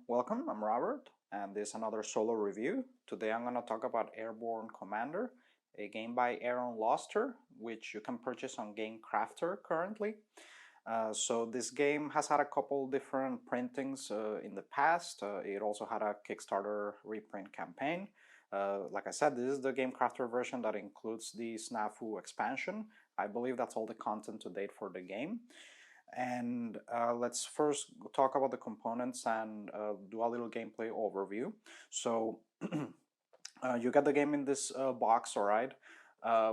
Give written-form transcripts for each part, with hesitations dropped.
welcome, I'm Robert, and this is another solo review. Today I'm going to talk about Airborne Commander, a game by Aaron Loster, which you can purchase on Game Crafter currently. So this game has had a couple different printings in the past. It also had a Kickstarter reprint campaign. Like I said, this is the Game Crafter version that includes the Snafu expansion. I believe that's all the content to date for the game. And let's first talk about the components and do a little gameplay overview. So you get the game in this box, all right,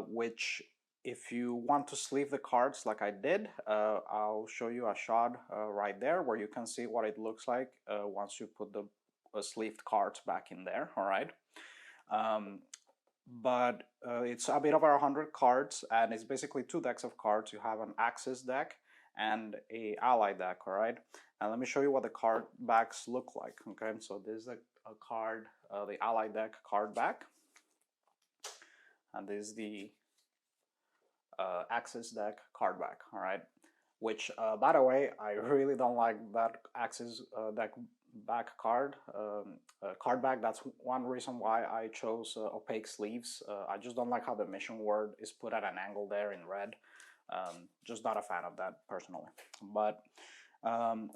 which if you want to sleeve the cards like I did, I'll show you a shot right there where you can see what it looks like once you put the sleeved cards back in there, all right. But it's a bit over 100 cards, and it's basically two decks of cards. You have an Axis deck and a ally deck, all right. And let me show you what the card backs look like. Okay, so this is a card, the ally deck card back, and this is the Axis deck card back, all right. Which, by the way, I really don't like that Axis deck back card back. That's one reason why I chose opaque sleeves. I just don't like how the mission word is put at an angle there in red. Just not a fan of that personally. But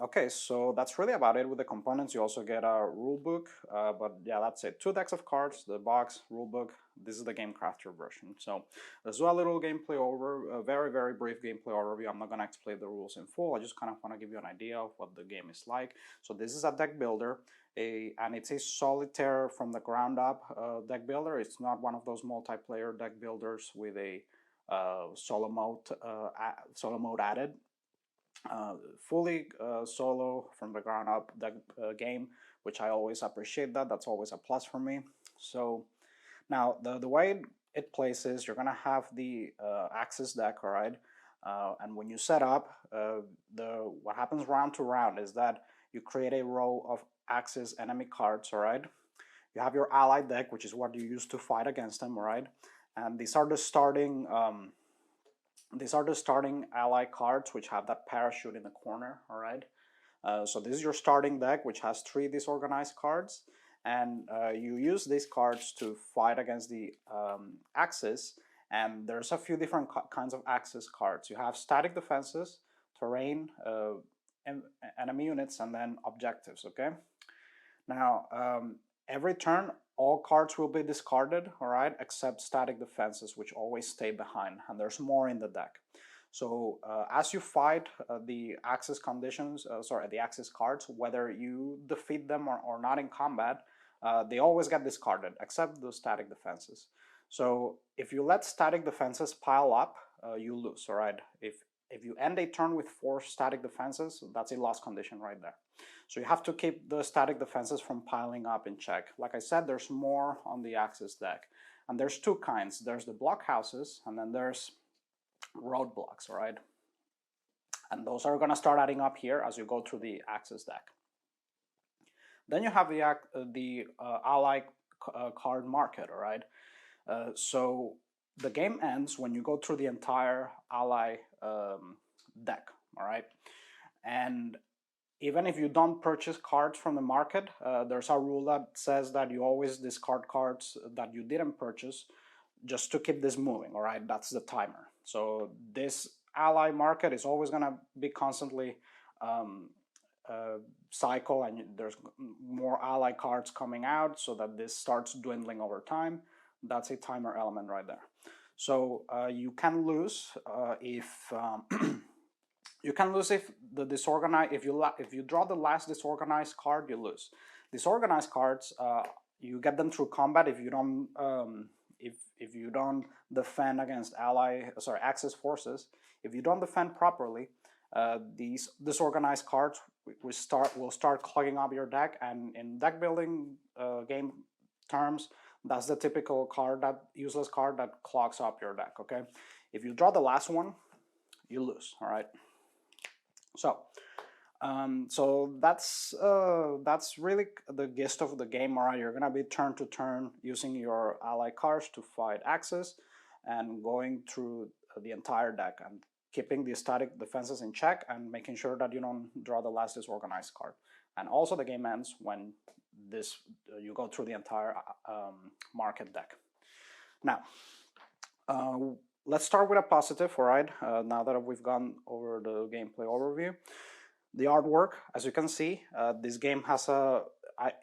okay, so that's really about it with the components. You also get a rule book, but yeah, that's it. Two decks of cards, the box, rule book. This is the Game Crafter version. So let's do a little gameplay over, a very brief gameplay overview. I'm not going to explain the rules in full. I just kind of want to give you an idea of what the game is like. So this is a deck builder, and it's a solitaire from the ground up deck builder. It's not one of those multiplayer deck builders with a solo mode added. Fully solo from the ground up deck game, which I always appreciate. That's always a plus for me. So now the way it plays is you're gonna have the Axis deck, all right, and when you set up, what happens round to round is that you create a row of Axis enemy cards, all right. You have your ally deck, which is what you use to fight against them, all right. And these are the starting ally cards, which have that parachute in the corner, all right. So this is your starting deck, which has 3 disorganized cards, and you use these cards to fight against the Axis. And there's a few different kinds of Axis cards. You have static defenses, terrain, enemy units, and then objectives. Okay. Now every turn, all cards will be discarded, all right, except static defenses, which always stay behind, and there's more in the deck. So as you fight the Axis conditions, the Axis cards, whether you defeat them or not in combat, they always get discarded, except the static defenses. So if you let static defenses pile up, you lose, all right. If you end a turn with 4 static defenses, that's a loss condition right there. So you have to keep the static defenses from piling up in check. Like I said, there's more on the Axis deck. And there's 2 kinds. There's the blockhouses, and then there's roadblocks, all right? And those are going to start adding up here as you go through the Axis deck. Then you have the ally card market, all right? So the game ends when you go through the entire ally deck, all right? And even if you don't purchase cards from the market, there's a rule that says that you always discard cards that you didn't purchase just to keep this moving, all right? That's the timer. So this ally market is always going to be constantly cycle, and there's more ally cards coming out so that this starts dwindling over time. That's a timer element right there. So you can lose if you can lose if the disorganized, if you draw the last disorganized card, you lose. Disorganized cards, you get them through combat if you don't if you don't defend against Axis forces. If you don't defend properly, these disorganized cards will start clogging up your deck, and in deck building game terms, that's the typical card, that useless card that clogs up your deck. Okay, if you draw the last one, you lose. All right. So that's really the gist of the game. All right, you're gonna be turn to turn using your ally cards to fight Axis, and going through the entire deck and keeping the static defenses in check and making sure that you don't draw the last disorganized card. and also the game ends when this you go through the entire market deck. Now, let's start with a positive, all right? Now that we've gone over the gameplay overview, the artwork, as you can see, this game has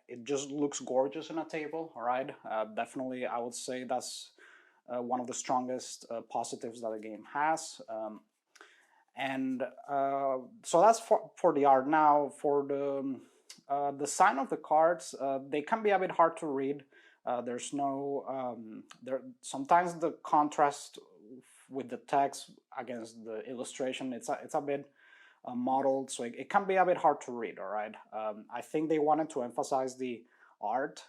it just looks gorgeous in a table, all right? Definitely, I would say that's one of the strongest positives that the game has. So that's for the art. Now, for the design of the cards, they can be a bit hard to read. There's no sometimes the contrast with the text against the illustration, it's a bit modeled, so it can be a bit hard to read, all right? I think they wanted to emphasize the art,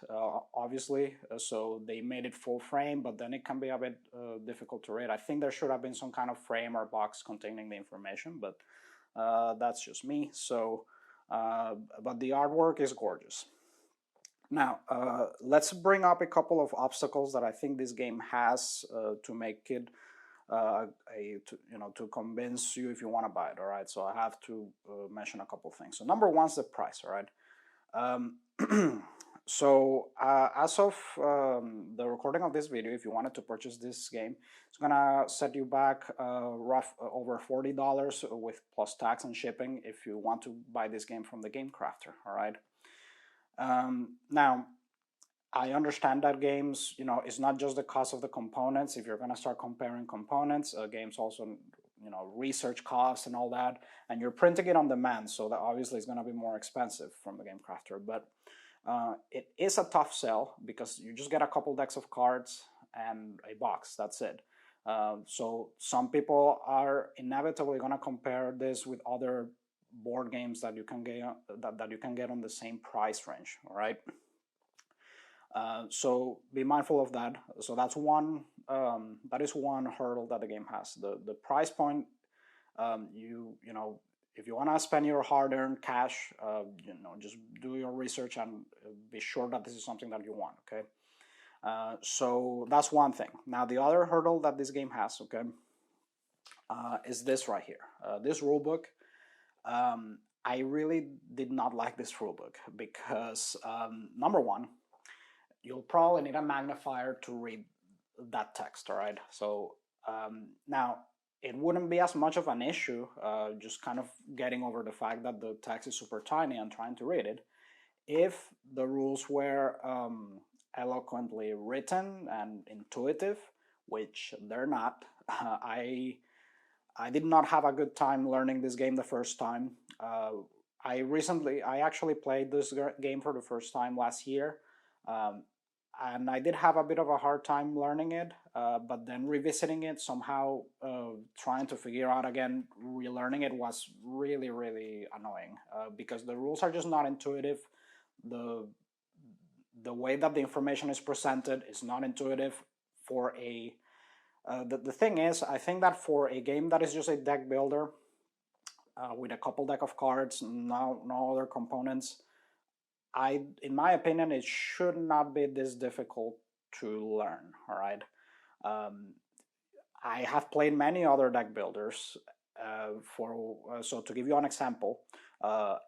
obviously, so they made it full frame, but then it can be a bit difficult to read. I think there should have been some kind of frame or box containing the information, but that's just me. So, but the artwork is gorgeous. Now, let's bring up a couple of obstacles that I think this game has to make it to convince you if you want to buy it. All right, so I have to mention a couple things. So number one is the price. All right. So as of the recording of this video, if you wanted to purchase this game, it's gonna set you back over $40 with plus tax and shipping if you want to buy this game from the Game Crafter. All right. Now, I understand that games, it's not just the cost of the components. If you're going to start comparing components, games also, research costs and all that, and you're printing it on demand, so that obviously is going to be more expensive from the Game Crafter. But it is a tough sell because you just get a couple decks of cards and a box. That's it. So some people are inevitably going to compare this with other board games that you can get that you can get on the same price range. All right. So be mindful of that. So that's one. That is one hurdle that the game has. The price point. If you want to spend your hard-earned cash, just do your research and be sure that this is something that you want. Okay. So that's one thing. Now the other hurdle that this game has, okay, is this right here. This rulebook. I really did not like this rulebook because number one, you'll probably need a magnifier to read that text, all right? So now, it wouldn't be as much of an issue, just kind of getting over the fact that the text is super tiny and trying to read it, if the rules were eloquently written and intuitive, which they're not. I did not have a good time learning this game the first time. I actually played this game for the first time last year, and I did have a bit of a hard time learning it, but then revisiting it somehow, trying to figure out again, relearning it was really, really annoying, because the rules are just not intuitive. The way that the information is presented is not intuitive for a... the thing is, I think that for a game that is just a deck builder, with a couple deck of cards, no other components, in my opinion, it should not be this difficult to learn. All right. I have played many other deck builders. So to give you an example,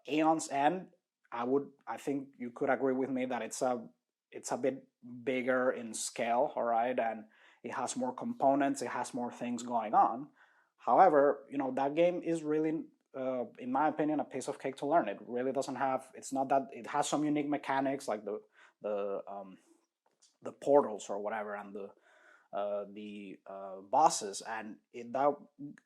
Aeon's End, I think you could agree with me that it's a bit bigger in scale. All right, and it has more components. It has more things going on. However, that game is really, in my opinion, a piece of cake to learn. It really doesn't have. It's not that it has some unique mechanics like the portals or whatever, and the bosses, and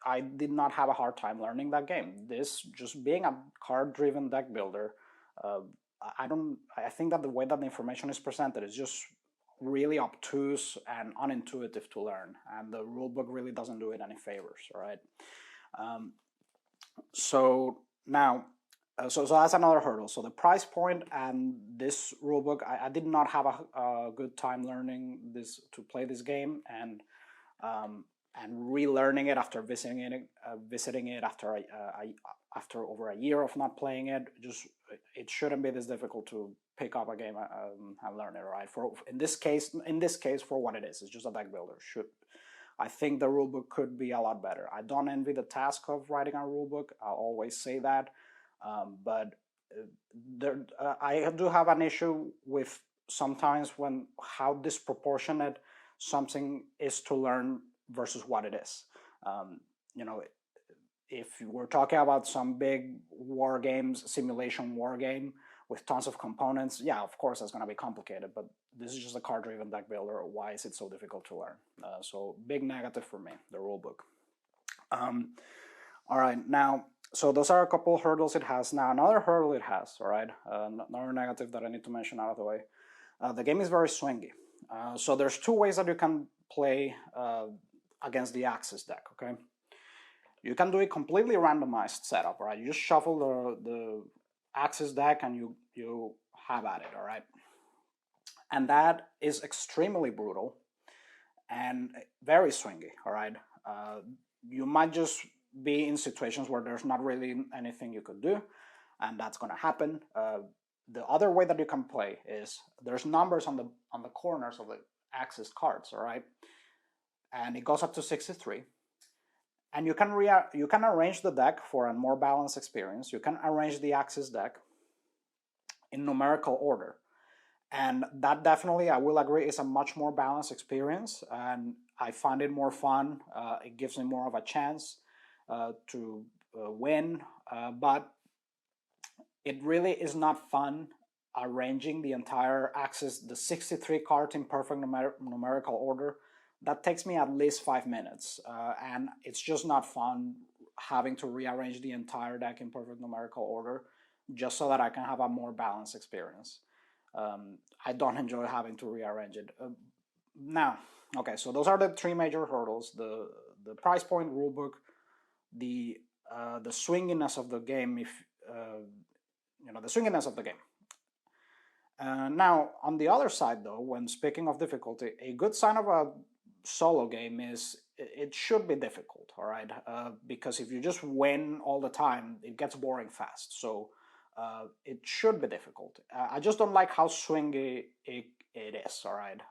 I did not have a hard time learning that game. This just being a card-driven deck builder, I think that the way that the information is presented is just really obtuse and unintuitive to learn, and the rulebook really doesn't do it any favors. All right. So now, so that's another hurdle. So the price point and this rulebook, I did not have a good time learning this to play this game, and relearning it after visiting it after over a year of not playing it. It shouldn't be this difficult to pick up a game and learn it, right? In this case, for what it is, it's just a deck builder. I think the rulebook could be a lot better. I don't envy the task of writing a rulebook. I'll always say that, but I do have an issue with sometimes when how disproportionate something is to learn versus what it is. Um, you know, if we're talking about some big war games, simulation war game with tons of components, yeah, of course that's going to be complicated. But this is just a card-driven deck builder. Why is it so difficult to learn? So big negative for me, the rulebook. All right, now, so those are a couple hurdles it has. Now, another hurdle it has, all right, another negative that I need to mention out of the way. The game is very swingy. So there's two ways that you can play against the Axis deck, okay? You can do a completely randomized setup, right? You just shuffle the Axis deck and you have at it, all right? And that is extremely brutal and very swingy, all right? You might just be in situations where there's not really anything you could do, and that's going to happen. The other way that you can play is there's numbers on the corners of the Axis cards, all right, and it goes up to 63. And you can arrange the deck for a more balanced experience. You can arrange the Axis deck in numerical order, and that definitely, I will agree, is a much more balanced experience, and I find it more fun. It gives me more of a chance to win, but it really is not fun arranging the entire Axis, the 63 cards in perfect numerical order. That takes me at least 5 minutes, and it's just not fun having to rearrange the entire deck in perfect numerical order just so that I can have a more balanced experience. I don't enjoy having to rearrange it. Now, okay, so those are the three major hurdles: the price point, rulebook, the swinginess of the game. If the swinginess of the game. Now, on the other side, though, when speaking of difficulty, a good sign of a solo game is it should be difficult, all right? Because if you just win all the time, it gets boring fast. So it should be difficult. I just don't like how swingy it is, all right?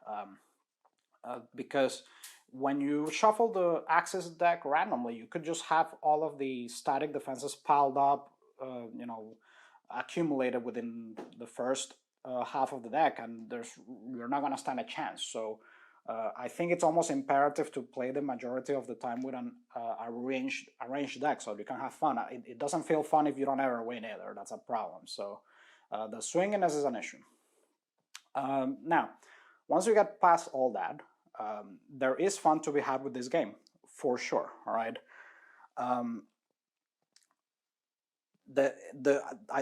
Because when you shuffle the Axis deck randomly, you could just have all of the static defenses piled up, accumulated within the first half of the deck, and you're not going to stand a chance. So I think it's almost imperative to play the majority of the time with an arranged deck so you can have fun. It doesn't feel fun if you don't ever win either. That's a problem. So the swinginess is an issue. Now, once you get past all that, there is fun to be had with this game, for sure, all right? I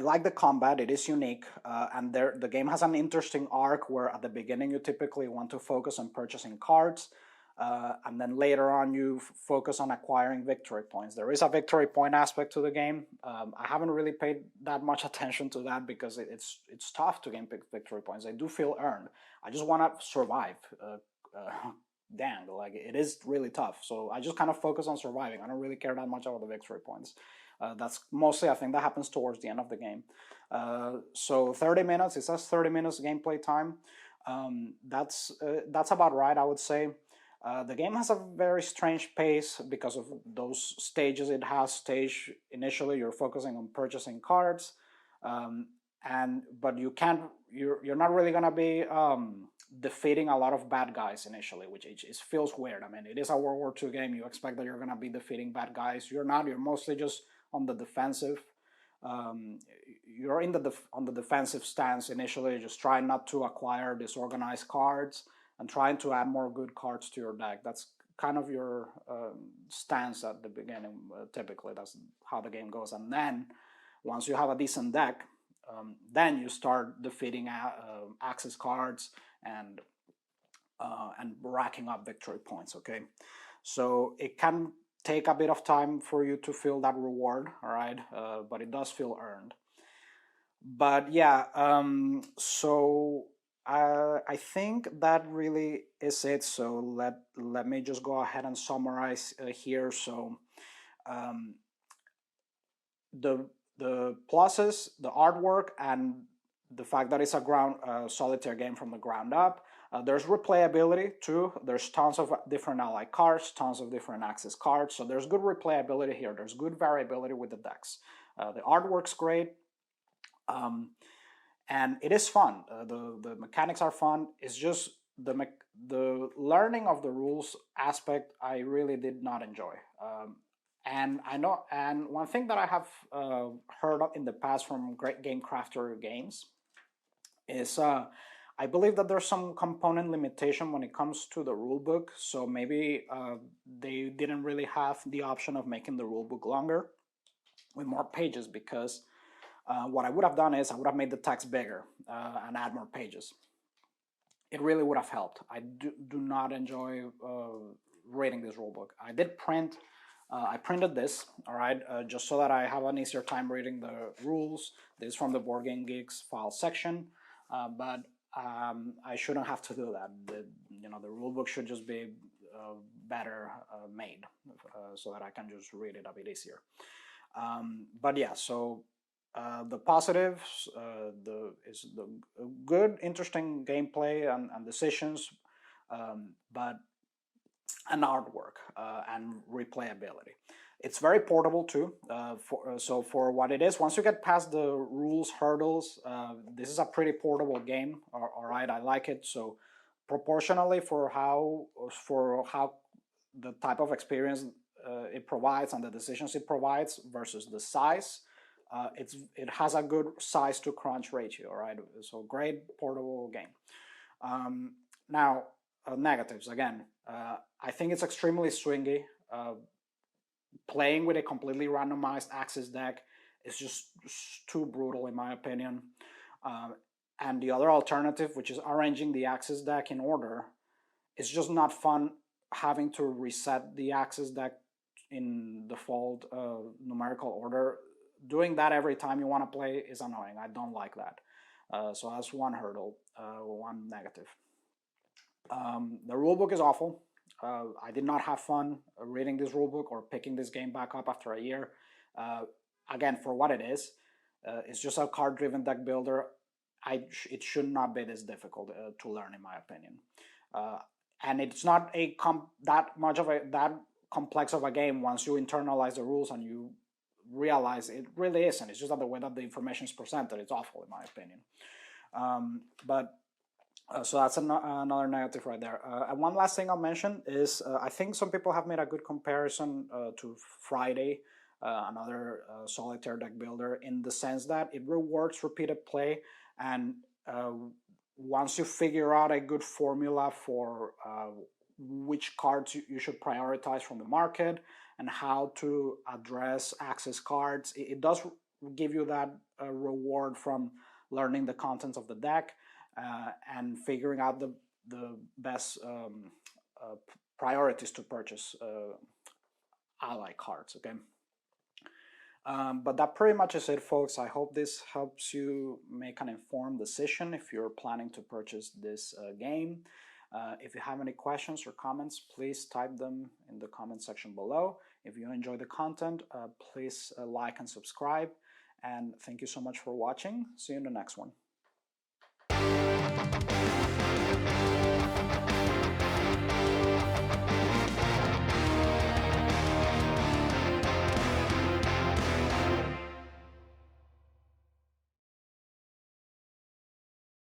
like the combat. It is unique, and the game has an interesting arc where at the beginning you typically want to focus on purchasing cards, and then later on you focus on acquiring victory points. There is a victory point aspect to the game. I haven't really paid that much attention to that because it's tough to gain victory points. They do feel earned. I just want to survive. Dang, like it is really tough. So I just kind of focus on surviving. I don't really care that much about the victory points. That's mostly, I think, that happens towards the end of the game. So 30 minutes, it says 30 minutes gameplay time. That's about right, I would say. The game has a very strange pace because of those stages it has. Initially, you're focusing on purchasing cards, but you're not really gonna be defeating a lot of bad guys initially, which feels weird. I mean, it is a World War II game. You expect that you're gonna be defeating bad guys. You're not. You're mostly just on the defensive. You're on the defensive stance initially, just trying not to acquire disorganized cards and trying to add more good cards to your deck. That's kind of your stance at the beginning. Typically, that's how the game goes. And then, once you have a decent deck, then you start defeating Axis cards and racking up victory points. Okay, so it can take a bit of time for you to feel that reward. All right, but it does feel earned. But yeah, so I think that really is it. So let me just go ahead and summarize here. So the pluses, the artwork, and the fact that it's a solitaire game from the ground up. There's replayability too. There's tons of different ally cards, tons of different Axis cards. So there's good replayability here. There's good variability with the decks. The artwork's great. And it is fun. The mechanics are fun. It's just the learning of the rules aspect I really did not enjoy. And I know, and one thing that I have heard of in the past from great game crafter games is I believe that there's some component limitation when it comes to the rulebook. So maybe they didn't really have the option of making the rulebook longer with more pages, because what I would have done is I would have made the text bigger and add more pages. It really would have helped. I do not enjoy reading this rulebook. I did print. I printed this, all right, just so that I have an easier time reading the rules. This is from the Board Game Geeks file section, but I shouldn't have to do that. The rulebook should just be better made, so that I can just read it a bit easier. But yeah, so the positives is the good, interesting gameplay and decisions, but and artwork and replayability. It's very portable too. So for what it is, once you get past the rules hurdles, this is a pretty portable game. All right, I like it. So proportionally for how the type of experience it provides and the decisions it provides versus the size, it has a good size to crunch ratio. Right, so great portable game. Now negatives again. I think it's extremely swingy. Playing with a completely randomized axis deck is just too brutal in my opinion. And the other alternative, which is arranging the axis deck in order, is just not fun. Having to reset the axis deck in default numerical order, doing that every time you want to play is annoying. I don't like that. So that's one hurdle, one negative. The rulebook is awful. I did not have fun reading this rulebook or picking this game back up after a year. Again, for what it is, it's just a card-driven deck builder. It should not be this difficult to learn, in my opinion. And it's not that complex of a game once you internalize the rules and you realize it really isn't. It's just that the way that the information is presented, it's awful, in my opinion. So that's another negative right there. And one last thing I'll mention is I think some people have made a good comparison to Friday, another solitaire deck builder, in the sense that it rewards repeated play, and once you figure out a good formula for which cards you should prioritize from the market and how to address access cards, it does give you that reward from learning the contents of the deck. And figuring out the best priorities to purchase ally cards, okay? But that pretty much is it, folks. I hope this helps you make an informed decision if you're planning to purchase this game. If you have any questions or comments, please type them in the comment section below. If you enjoy the content, please like and subscribe. And thank you so much for watching. See you in the next one.